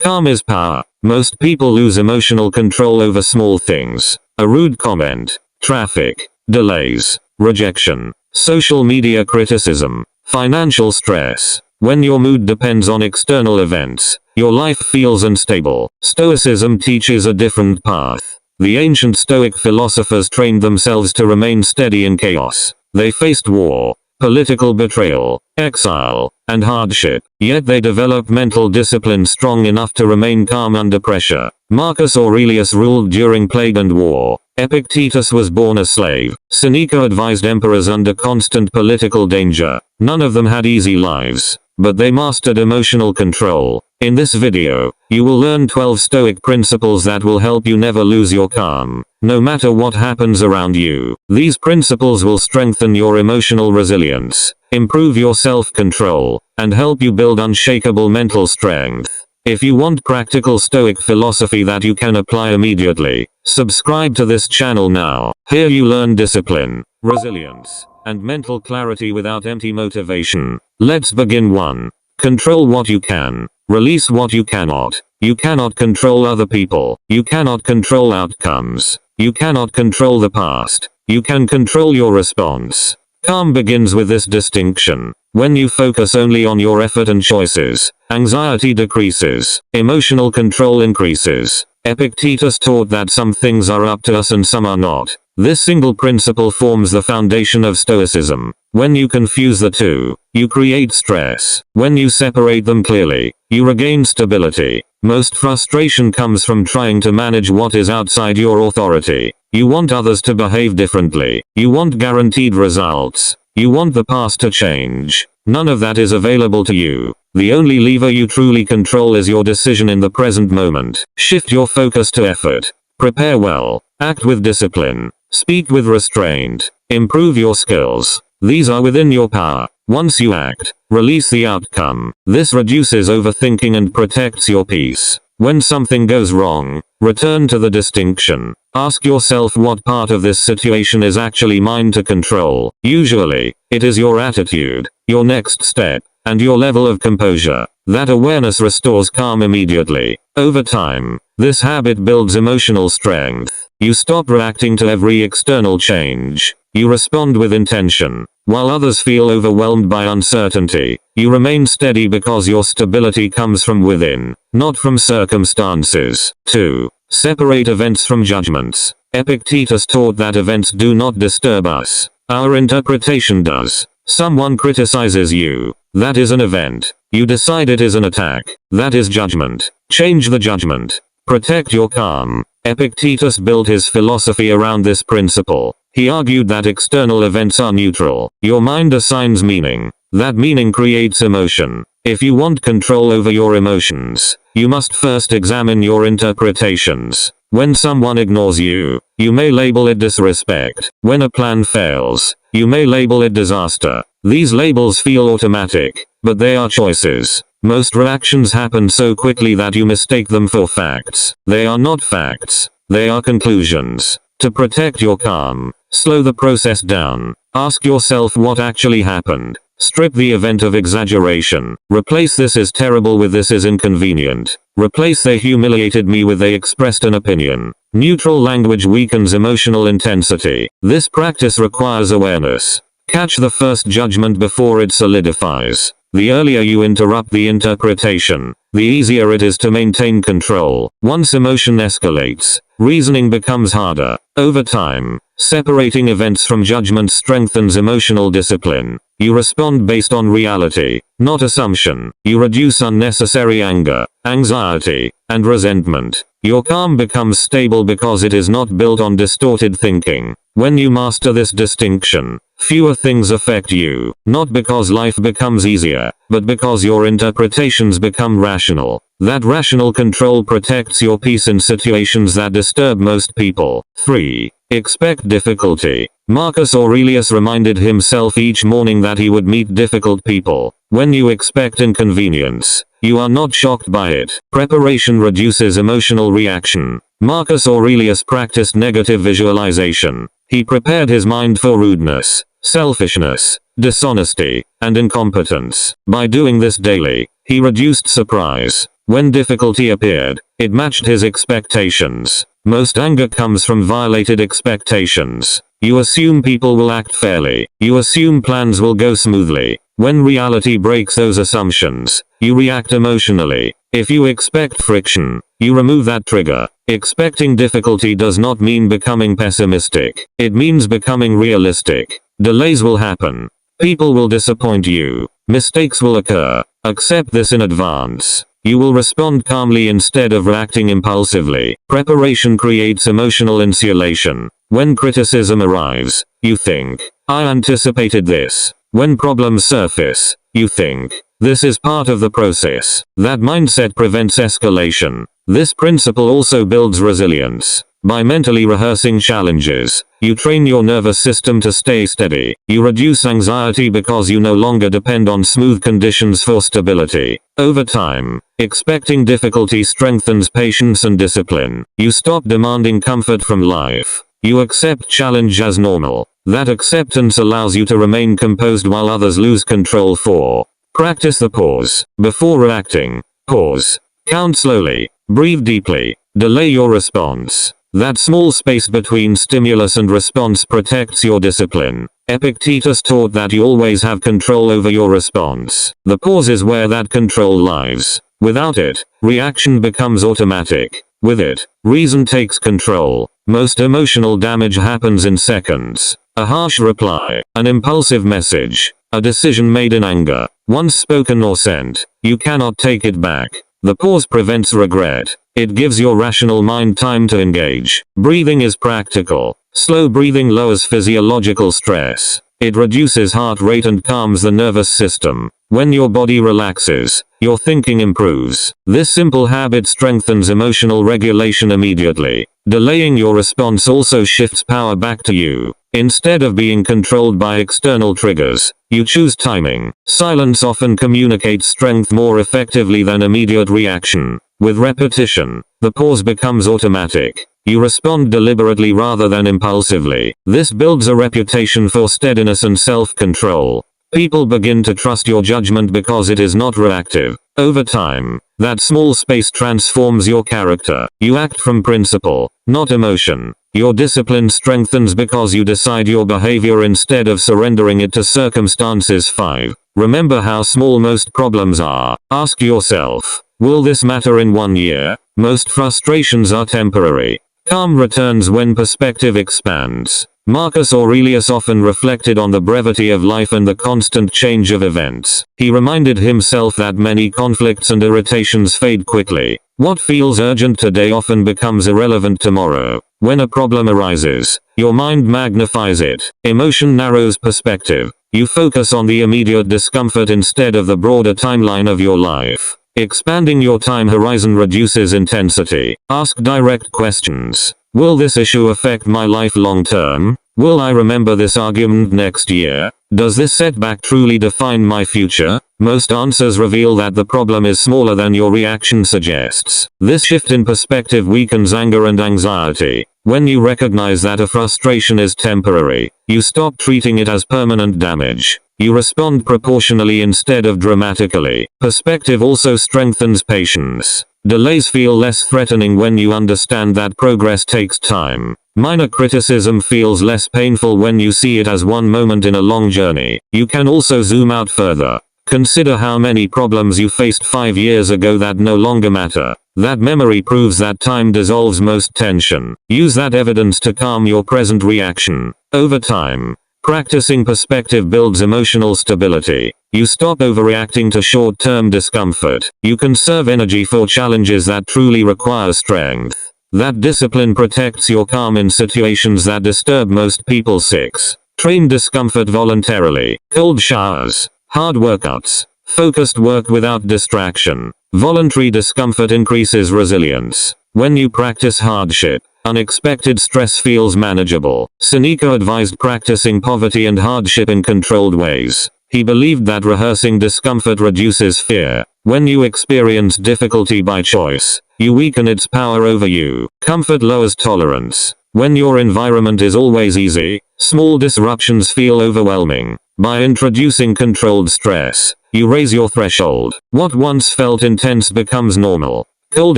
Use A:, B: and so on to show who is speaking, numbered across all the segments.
A: Calm is power. Most people lose emotional control over small things. A rude comment, traffic, delays, rejection, social media criticism, financial stress. When your mood depends on external events, your life feels unstable. Stoicism teaches a different path. The ancient Stoic philosophers trained themselves to remain steady in chaos. They faced war, political betrayal, exile, and hardship, yet they developed mental discipline strong enough to remain calm under pressure. Marcus Aurelius ruled during plague and war. Epictetus was born a slave. Seneca advised emperors under constant political danger. None of them had easy lives, but they mastered emotional control. In this video, you will learn 12 Stoic principles that will help you never lose your calm, no matter what happens around you. These principles will strengthen your emotional resilience, improve your self-control, and help you build unshakable mental strength. If you want practical Stoic philosophy that you can apply immediately, subscribe to this channel now. Here you learn discipline, resilience, and mental clarity without empty motivation. Let's begin. 1. Control what you can. Release what you cannot. You cannot control other people. You cannot control outcomes. You cannot control the past. You can control your response. Calm begins with this distinction. When you focus only on your effort and choices, anxiety decreases, emotional control increases. Epictetus taught that some things are up to us and some are not. This single principle forms the foundation of Stoicism. When you confuse the two, you create stress. When you separate them clearly, you regain stability. Most frustration comes from trying to manage what is outside your authority. You want others to behave differently. You want guaranteed results. You want the past to change. None of that is available to you. The only lever you truly control is your decision in the present moment. Shift your focus to effort. Prepare well. Act with discipline. Speak with restraint. Improve your skills. These are within your power. Once you act, release the outcome. This reduces overthinking and protects your peace. When something goes wrong, return to the distinction. Ask yourself what part of this situation is actually mine to control. Usually, it is your attitude, your next step, and your level of composure. That awareness restores calm immediately. Over time, this habit builds emotional strength. You stop reacting to every external change. You respond with intention. While others feel overwhelmed by uncertainty, you remain steady because your stability comes from within, not from circumstances. 2. Separate events from judgments. Epictetus taught that events do not disturb us. Our interpretation does. Someone criticizes you. That is an event. You decide it is an attack. That is judgment. Change the judgment. Protect your calm. Epictetus built his philosophy around this principle. He argued that external events are neutral. Your mind assigns meaning. That meaning creates emotion. If you want control over your emotions, you must first examine your interpretations. When someone ignores you, you may label it disrespect. When a plan fails, you may label it disaster. These labels feel automatic, but they are choices. Most reactions happen so quickly that you mistake them for facts. They are not facts. They are conclusions. To protect your calm, slow the process down. Ask yourself what actually happened. Strip the event of exaggeration. Replace "this is terrible" with "this is inconvenient." Replace "they humiliated me" with "they expressed an opinion." Neutral language weakens emotional intensity. This practice requires awareness. Catch the first judgment before it solidifies. The earlier you interrupt the interpretation, the easier it is to maintain control. Once emotion escalates, reasoning becomes harder. Over time, separating events from judgment strengthens emotional discipline. You respond based on reality, not assumption. You reduce unnecessary anger, anxiety, and resentment. Your calm becomes stable because it is not built on distorted thinking. When you master this distinction, fewer things affect you, not because life becomes easier, but because your interpretations become rational. That rational control protects your peace in situations that disturb most people. 3. Expect difficulty. Marcus Aurelius reminded himself each morning that he would meet difficult people. When you expect inconvenience, you are not shocked by it. Preparation reduces emotional reaction. Marcus Aurelius practiced negative visualization. He prepared his mind for rudeness, selfishness, dishonesty, and incompetence. By doing this daily, he reduced surprise. When difficulty appeared, it matched his expectations. Most anger comes from violated expectations. You assume people will act fairly. You assume plans will go smoothly. When reality breaks those assumptions, you react emotionally. If you expect friction, you remove that trigger. Expecting difficulty does not mean becoming pessimistic. It means becoming realistic. Delays will happen. People will disappoint you. Mistakes will occur. Accept this in advance. You will respond calmly instead of reacting impulsively. Preparation creates emotional insulation. When criticism arrives, you think, I anticipated this. When problems surface, you think, this is part of the process. That mindset prevents escalation. This principle also builds resilience. By mentally rehearsing challenges, you train your nervous system to stay steady. You reduce anxiety because you no longer depend on smooth conditions for stability. Over time, expecting difficulty strengthens patience and discipline. You stop demanding comfort from life. You accept challenge as normal. That acceptance allows you to remain composed while others lose control. 4. Practice the pause. Before reacting, pause. Count slowly. Breathe deeply. Delay your response. That small space between stimulus and response protects your discipline. Epictetus taught that you always have control over your response. The pause is where that control lies. Without it, reaction becomes automatic. With it, reason takes control. Most emotional damage happens in seconds. A harsh reply, an impulsive message, a decision made in anger, once spoken or sent, you cannot take it back. The pause prevents regret. It gives your rational mind time to engage. Breathing is practical. Slow breathing lowers physiological stress. It reduces heart rate and calms the nervous system. When your body relaxes, your thinking improves. This simple habit strengthens emotional regulation immediately. Delaying your response also shifts power back to you. Instead of being controlled by external triggers, you choose timing. Silence often communicates strength more effectively than immediate reaction. With repetition, the pause becomes automatic. You respond deliberately rather than impulsively. This builds a reputation for steadiness and self-control. People begin to trust your judgment because it is not reactive. Over time, that small space transforms your character. You act from principle, not emotion. Your discipline strengthens because you decide your behavior instead of surrendering it to circumstances. 5. Remember how small most problems are. Ask yourself, will this matter in 1 year? Most frustrations are temporary. Calm returns when perspective expands. Marcus Aurelius often reflected on the brevity of life and the constant change of events. He reminded himself that many conflicts and irritations fade quickly. What feels urgent today often becomes irrelevant tomorrow. When a problem arises, your mind magnifies it. Emotion narrows perspective. You focus on the immediate discomfort instead of the broader timeline of your life. Expanding your time horizon reduces intensity. Ask direct questions. Will this issue affect my life long term? Will I remember this argument next year? Does this setback truly define my future? Most answers reveal that the problem is smaller than your reaction suggests. This shift in perspective weakens anger and anxiety. When you recognize that a frustration is temporary, you stop treating it as permanent damage. You respond proportionally instead of dramatically. Perspective also strengthens patience. Delays feel less threatening when you understand that progress takes time. Minor criticism feels less painful when you see it as one moment in a long journey. You can also zoom out further. Consider how many problems you faced 5 years ago that no longer matter. That memory proves that time dissolves most tension. Use that evidence to calm your present reaction. Over time, practicing perspective builds emotional stability. You stop overreacting to short-term discomfort. You conserve energy for challenges that truly require strength. That discipline protects your calm in situations that disturb most people. 6. Train discomfort voluntarily. Cold showers, hard workouts, focused work without distraction. Voluntary discomfort increases resilience. When you practice hardship, unexpected stress feels manageable. Seneca advised practicing poverty and hardship in controlled ways. He believed that rehearsing discomfort reduces fear. When you experience difficulty by choice, you weaken its power over you. Comfort lowers tolerance. When your environment is always easy, small disruptions feel overwhelming. By introducing controlled stress, you raise your threshold. What once felt intense becomes normal. Cold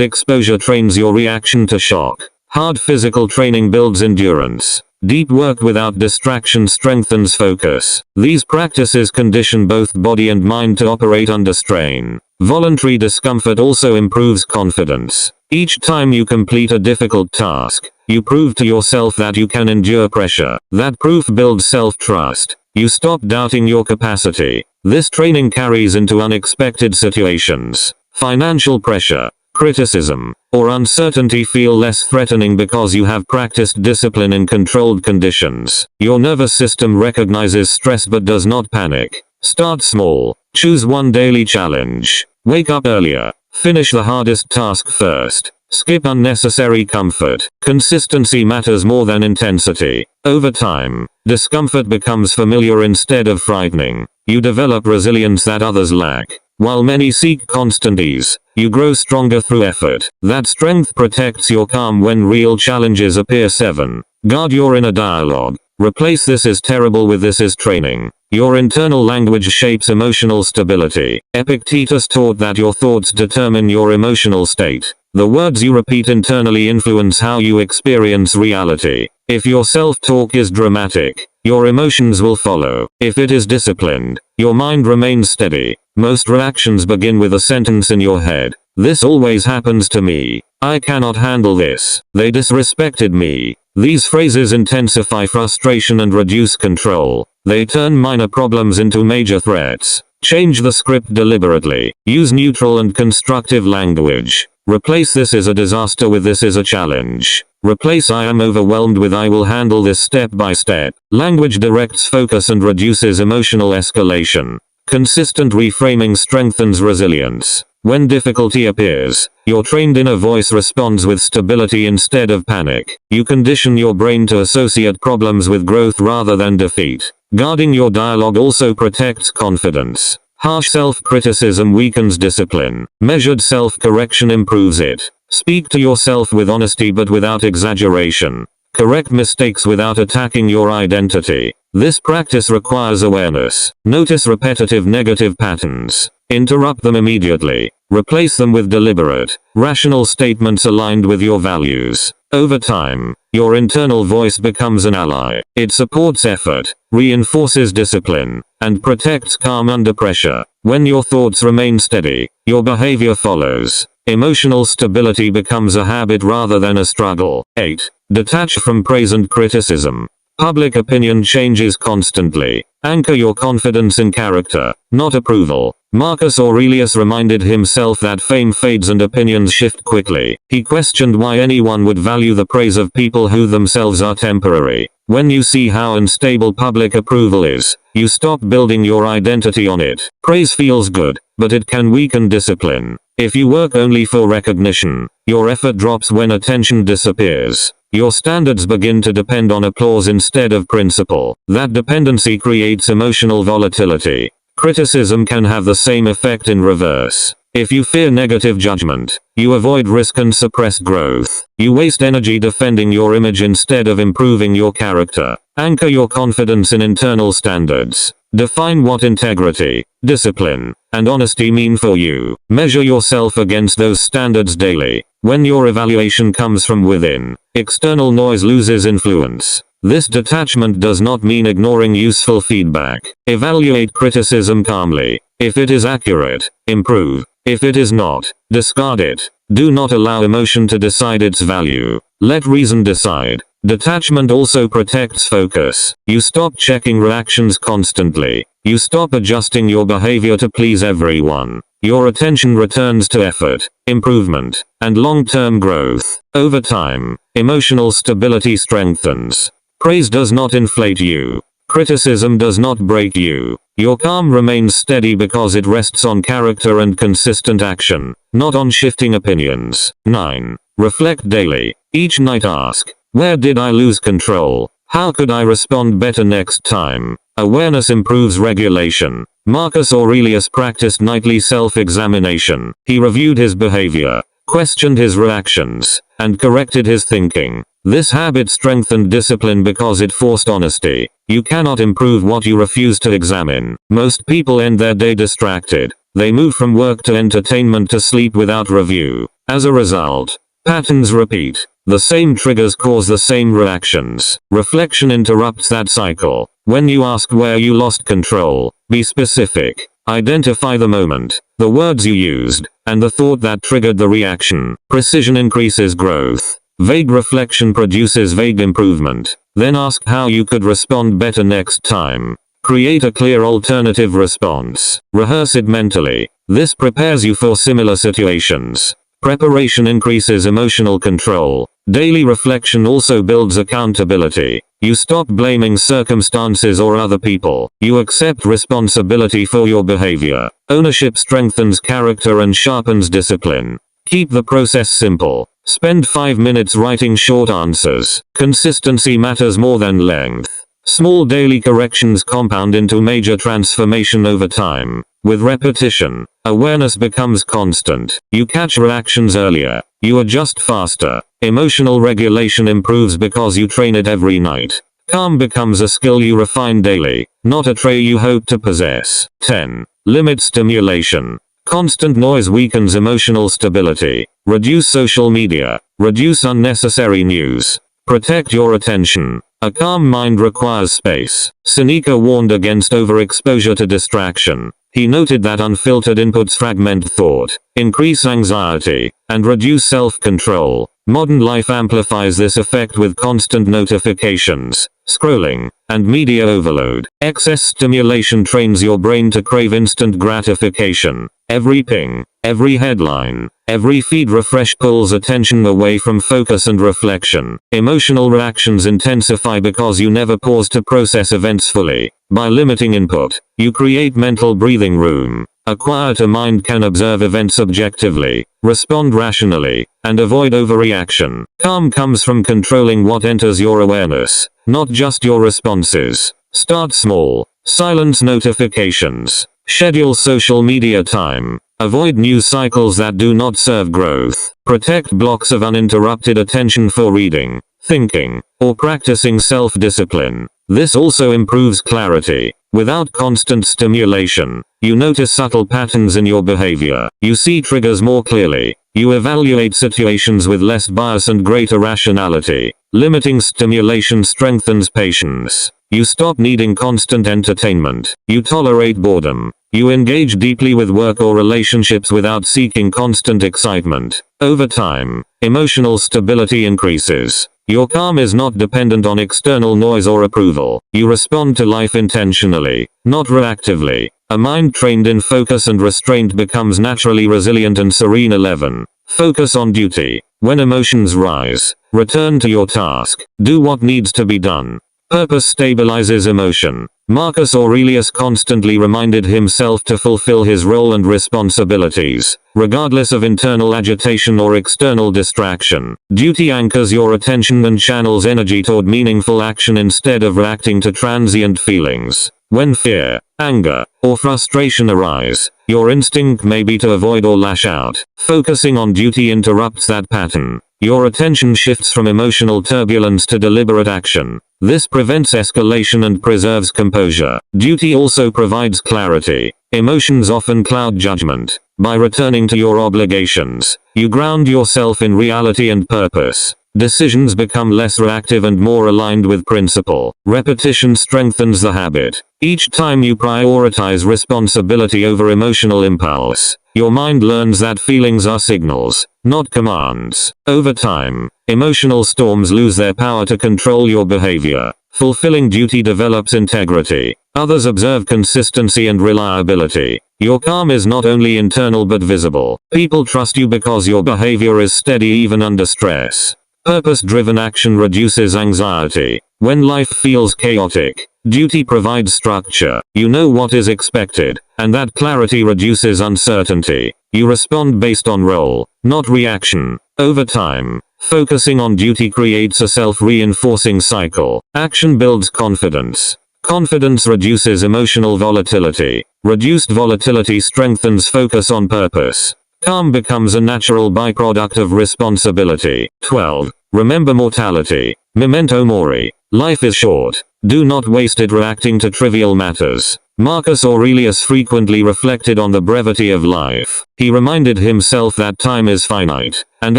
A: exposure trains your reaction to shock. Hard physical training builds endurance. Deep work without distraction strengthens focus. These practices condition both body and mind to operate under strain. Voluntary discomfort also improves confidence. Each time you complete a difficult task, you prove to yourself that you can endure pressure. That proof builds self-trust. You stop doubting your capacity. This training carries into unexpected situations. Financial pressure, criticism, or uncertainty feel less threatening because you have practiced discipline in controlled conditions. Your nervous system recognizes stress but does not panic. Start small. Choose one daily challenge. Wake up earlier. Finish the hardest task first. Skip unnecessary comfort. Consistency matters more than intensity. Over time, discomfort becomes familiar instead of frightening. You develop resilience that others lack. While many seek constant ease, you grow stronger through effort. That strength protects your calm when real challenges appear. 7. Guard your inner dialogue. Replace "this is terrible" with "this is training." Your internal language shapes emotional stability. Epictetus taught that your thoughts determine your emotional state. The words you repeat internally influence how you experience reality. If your self-talk is dramatic, your emotions will follow. If it is disciplined, your mind remains steady. Most reactions begin with a sentence in your head. "This always happens to me. I cannot handle this. They disrespected me." These phrases intensify frustration and reduce control. They turn minor problems into major threats. Change the script deliberately. Use neutral and constructive language. Replace "this is a disaster" with "this is a challenge." Replace "I am overwhelmed" with "I will handle this step by step." Language directs focus and reduces emotional escalation. Consistent reframing strengthens resilience. When difficulty appears, your trained inner voice responds with stability instead of panic. You condition your brain to associate problems with growth rather than defeat. Guarding your dialogue also protects confidence. Harsh self-criticism weakens discipline. Measured self-correction improves it. Speak to yourself with honesty but without exaggeration. Correct mistakes without attacking your identity. This practice requires awareness. Notice repetitive negative patterns. Interrupt them immediately. Replace them with deliberate, rational statements aligned with your values. Over time, your internal voice becomes an ally. It supports effort, reinforces discipline, and protects calm under pressure. When your thoughts remain steady, your behavior follows. Emotional stability becomes a habit rather than a struggle. 8. Detach from praise and criticism. Public opinion changes constantly. Anchor your confidence in character, not approval. Marcus Aurelius reminded himself that fame fades and opinions shift quickly. He questioned why anyone would value the praise of people who themselves are temporary. When you see how unstable public approval is, you stop building your identity on it. Praise feels good, but it can weaken discipline. If you work only for recognition, your effort drops when attention disappears. Your standards begin to depend on applause instead of principle. That dependency creates emotional volatility. Criticism can have the same effect in reverse. If you fear negative judgment, you avoid risk and suppress growth. You waste energy defending your image instead of improving your character. Anchor your confidence in internal standards. Define what integrity, discipline, and honesty mean for you. Measure yourself against those standards daily. When your evaluation comes from within, external noise loses influence. This detachment does not mean ignoring useful feedback. Evaluate criticism calmly. If it is accurate, improve. If it is not, discard it. Do not allow emotion to decide its value. Let reason decide. Detachment also protects focus. You stop checking reactions constantly. You stop adjusting your behavior to please everyone. Your attention returns to effort, improvement, and long-term growth. Over time, emotional stability strengthens. Praise does not inflate you. Criticism does not break you. Your calm remains steady because it rests on character and consistent action, not on shifting opinions. 9. Reflect daily. Each night ask, where did I lose control? How could I respond better next time? Awareness improves regulation. Marcus Aurelius practiced nightly self-examination. He reviewed his behavior, questioned his reactions, and corrected his thinking. This habit strengthened discipline because it forced honesty. You cannot improve what you refuse to examine. Most people end their day distracted. They move from work to entertainment to sleep without review. As a result, patterns repeat. The same triggers cause the same reactions. Reflection interrupts that cycle. When you ask where you lost control, be specific. Identify the moment, the words you used, and the thought that triggered the reaction. Precision increases growth. Vague reflection produces vague improvement. Then ask how you could respond better next time. Create a clear alternative response. Rehearse it mentally. This prepares you for similar situations. Preparation increases emotional control. Daily reflection also builds accountability. You stop blaming circumstances or other people. You accept responsibility for your behavior. Ownership strengthens character and sharpens discipline. Keep the process simple. Spend 5 minutes writing short answers. Consistency matters more than length. Small daily corrections compound into major transformation over time. With repetition, awareness becomes constant. You catch reactions earlier. You adjust faster. Emotional regulation improves because you train it every night. Calm becomes a skill you refine daily, not a trait you hope to possess. 10. Limit stimulation. Constant noise weakens emotional stability. Reduce social media. Reduce unnecessary news. Protect your attention. A calm mind requires space. Seneca warned against overexposure to distraction. He noted that unfiltered inputs fragment thought, increase anxiety, and reduce self-control. Modern life amplifies this effect with constant notifications, scrolling, and media overload. Excess stimulation trains your brain to crave instant gratification. Every ping, every headline, every feed refresh pulls attention away from focus and reflection. Emotional reactions intensify because you never pause to process events fully. By limiting input, you create mental breathing room. A quieter mind can observe events objectively, respond rationally, and avoid overreaction. Calm comes from controlling what enters your awareness, not just your responses. Start small. Silence notifications. Schedule social media time. Avoid news cycles that do not serve growth. Protect blocks of uninterrupted attention for reading, thinking, or practicing self-discipline. This also improves clarity. Without constant stimulation, you notice subtle patterns in your behavior. You see triggers more clearly. You evaluate situations with less bias and greater rationality. Limiting stimulation strengthens patience. You stop needing constant entertainment. You tolerate boredom. You engage deeply with work or relationships without seeking constant excitement. Over time, emotional stability increases. Your calm is not dependent on external noise or approval. You respond to life intentionally, not reactively. A mind trained in focus and restraint becomes naturally resilient and serene. 11. Focus on duty. When emotions rise, return to your task. Do what needs to be done. Purpose stabilizes emotion. Marcus Aurelius constantly reminded himself to fulfill his role and responsibilities, regardless of internal agitation or external distraction. Duty anchors your attention and channels energy toward meaningful action instead of reacting to transient feelings. When fear, anger, or frustration arise, your instinct may be to avoid or lash out. Focusing on duty interrupts that pattern. Your attention shifts from emotional turbulence to deliberate action. This prevents escalation and preserves composure. Duty also provides clarity. Emotions often cloud judgment. By returning to your obligations, you ground yourself in reality and purpose. Decisions become less reactive and more aligned with principle. Repetition strengthens the habit. Each time you prioritize responsibility over emotional impulse, your mind learns that feelings are signals, not commands. Over time, emotional storms lose their power to control your behavior. Fulfilling duty develops integrity. Others observe consistency and reliability. Your calm is not only internal but visible. People trust you because your behavior is steady even under stress. Purpose-driven action reduces anxiety. When life feels chaotic, duty provides structure. You know what is expected, and that clarity reduces uncertainty. You respond based on role, not reaction. Over time, focusing on duty creates a self-reinforcing cycle. Action builds confidence. Confidence reduces emotional volatility. Reduced volatility strengthens focus on purpose. Calm becomes a natural byproduct of responsibility. 12. Remember mortality. Memento mori. Life is short. Do not waste it reacting to trivial matters. Marcus Aurelius frequently reflected on the brevity of life. He reminded himself that time is finite, and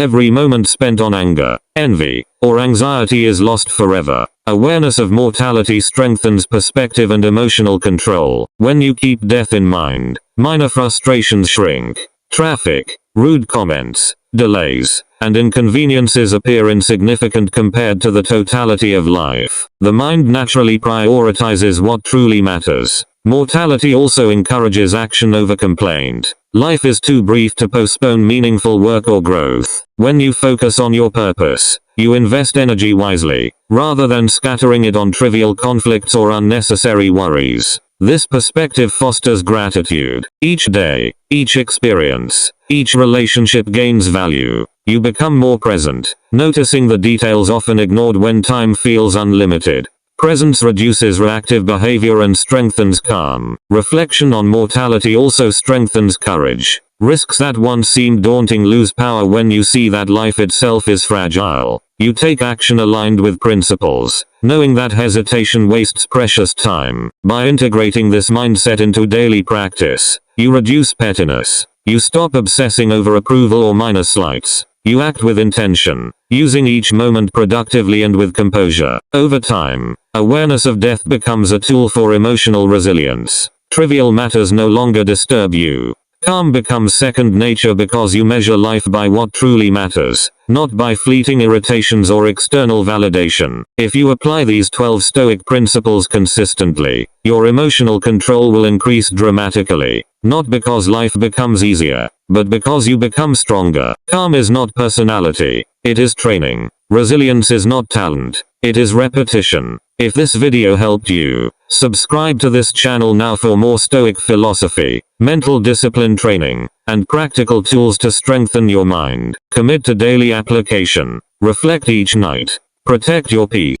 A: every moment spent on anger, envy, or anxiety is lost forever. Awareness of mortality strengthens perspective and emotional control. When you keep death in mind, minor frustrations shrink. Traffic, rude comments, delays, and inconveniences appear insignificant compared to the totality of life. The mind naturally prioritizes what truly matters. Mortality also encourages action over complaint. Life is too brief to postpone meaningful work or growth. When you focus on your purpose, you invest energy wisely, rather than scattering it on trivial conflicts or unnecessary worries. This perspective fosters gratitude. Each day, each experience, each relationship gains value. You become more present, noticing the details often ignored when time feels unlimited. Presence reduces reactive behavior and strengthens calm. Reflection on mortality also strengthens courage. Risks that once seemed daunting lose power when you see that life itself is fragile. You take action aligned with principles, knowing that hesitation wastes precious time. By integrating this mindset into daily practice, you reduce pettiness. You stop obsessing over approval or minor slights. You act with intention, using each moment productively and with composure. Over time, awareness of death becomes a tool for emotional resilience. Trivial matters no longer disturb you. Calm becomes second nature because you measure life by what truly matters, not by fleeting irritations or external validation. If you apply these 12 Stoic principles consistently, your emotional control will increase dramatically. Not because life becomes easier, but because you become stronger. Calm is not personality, it is training. Resilience is not talent, it is repetition. If this video helped you, subscribe to this channel now for more Stoic philosophy, mental discipline training, and practical tools to strengthen your mind. Commit to daily application. Reflect each night. Protect your peace.